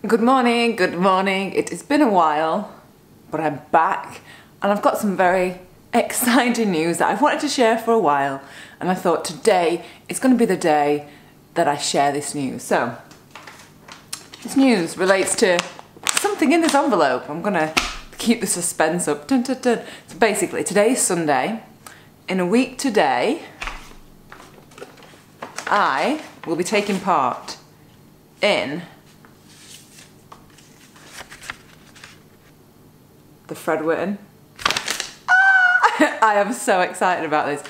Good morning, good morning. It has been a while, but I'm back and I've got some very exciting news that I've wanted to share for a while, and I thought today is going to be the day that I share this news. So, this news relates to something in this envelope. I'm going to keep the suspense up. Dun, dun, dun. So basically, today is Sunday. In a week today, I will be taking part in the Fred Whitton. I am so excited about this.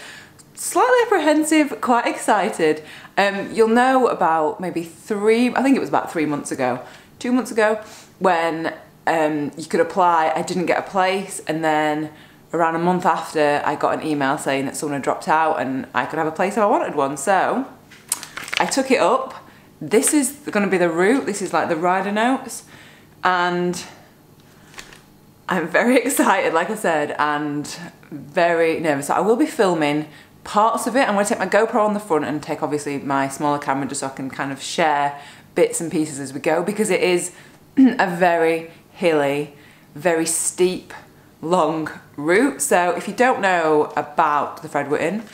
Slightly apprehensive, quite excited. You'll know about maybe I think it was about 3 months ago, 2 months ago, when you could apply. I didn't get a place, and then around a month after I got an email saying that someone had dropped out and I could have a place if I wanted one. So I took it up. This is going to be the route. This is like the rider notes, and I'm very excited, like I said, and very nervous. I will be filming parts of it. I'm going to take my GoPro on the front and take obviously my smaller camera just so I can kind of share bits and pieces as we go, because it is a very hilly, very steep, long route. So if you don't know about the Fred Whitton,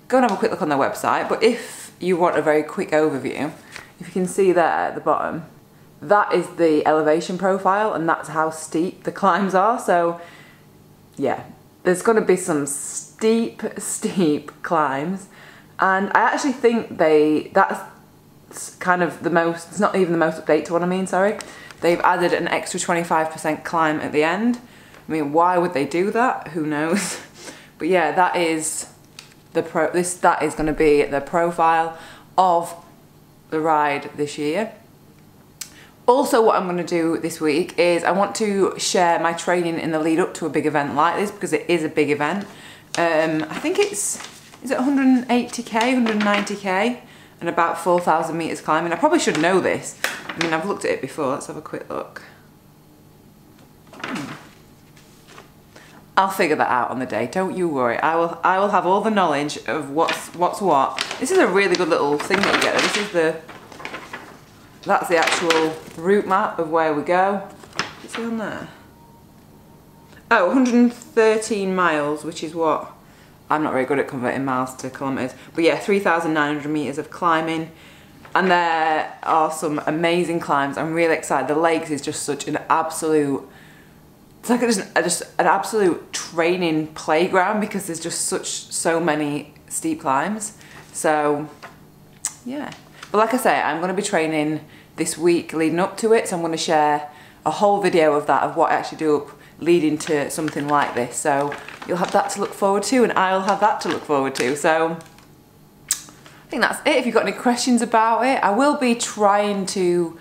go and have a quick look on their website. But if you want a very quick overview, if you can see there at the bottom, that is the elevation profile, and that's how steep the climbs are. So yeah, there's going to be some steep climbs, and I actually think that's kind of the most, it's not even the most update to what I mean, sorry. They've added an extra 25% climb at the end. I mean, why would they do that? Who knows? But yeah, that is that is going to be the profile of the ride this year. Also, what I'm going to do this week is I want to share my training in the lead up to a big event like this, because it is a big event. I think is it 180k, 190k, and about 4,000 meters climbing. I probably should know this. I mean, I've looked at it before. Let's have a quick look. I'll figure that out on the day. Don't you worry. I will have all the knowledge of what's what. This is a really good little thing that you get. This is that's the actual route map of where we go. What's it on there? Oh, 113 miles, which is what, I'm not very good at converting miles to kilometres. But yeah, 3,900 metres of climbing. And there are some amazing climbs. I'm really excited. The Lakes is just such an absolute, it's like just an absolute training playground, because there's just so many steep climbs. So yeah. But like I say, I'm going to be training this week leading up to it, so I'm going to share a whole video of that, of what I actually do up leading to something like this. So you'll have that to look forward to, and I'll have that to look forward to. So I think that's it. If you've got any questions about it, I will be trying to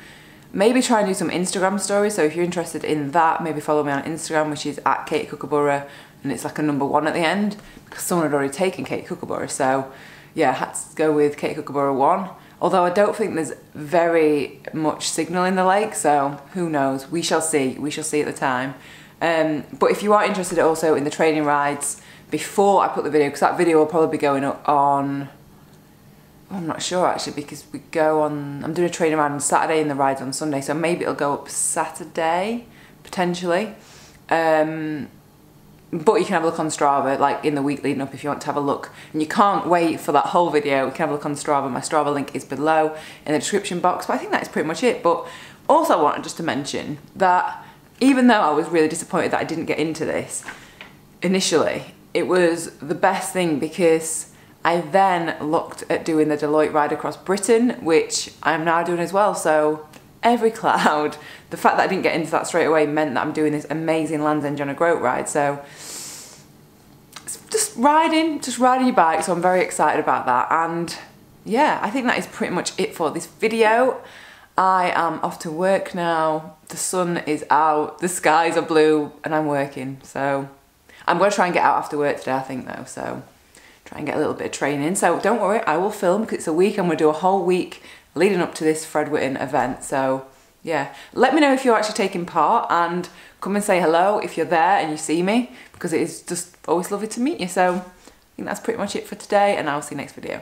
maybe try and do some Instagram stories. So if you're interested in that, maybe follow me on Instagram, which is at Katie Kookaburra, and it's like a #1 at the end, because someone had already taken Katie Kookaburra. So yeah, I had to go with Katie Kookaburra 1. Although I don't think there's very much signal in the lake, so who knows? We shall see. We shall see at the time. But if you are interested also in the training rides before I put the video, because that video will probably be going up on, I'm not sure actually, because we go on, I'm doing a training ride on Saturday and the ride's on Sunday, so maybe it'll go up Saturday, potentially. But you can have a look on Strava, like in the week leading up, if you want to have a look. And you can't wait for that whole video, you can have a look on Strava. My Strava link is below in the description box. But I think that is pretty much it. But also I wanted just to mention that even though I was really disappointed that I didn't get into this initially, it was the best thing, because I then looked at doing the Deloitte Ride Across Britain, which I'm now doing as well. So every cloud, the fact that I didn't get into that straight away meant that I'm doing this amazing Land's End John O'Groat ride. So it's just riding your bike, so I'm very excited about that. And yeah, I think that is pretty much it for this video. I am off to work now. The sun is out, the skies are blue, and I'm working. So I'm going to try and get out after work today, I think, though. So try and get a little bit of training. So don't worry, I will film, because it's a week. I'm going to do a whole week leading up to this Fred Whitton event. So yeah, let me know if you're actually taking part, and come and say hello if you're there and you see me, because it is just always lovely to meet you. So I think that's pretty much it for today, and I'll see you next video.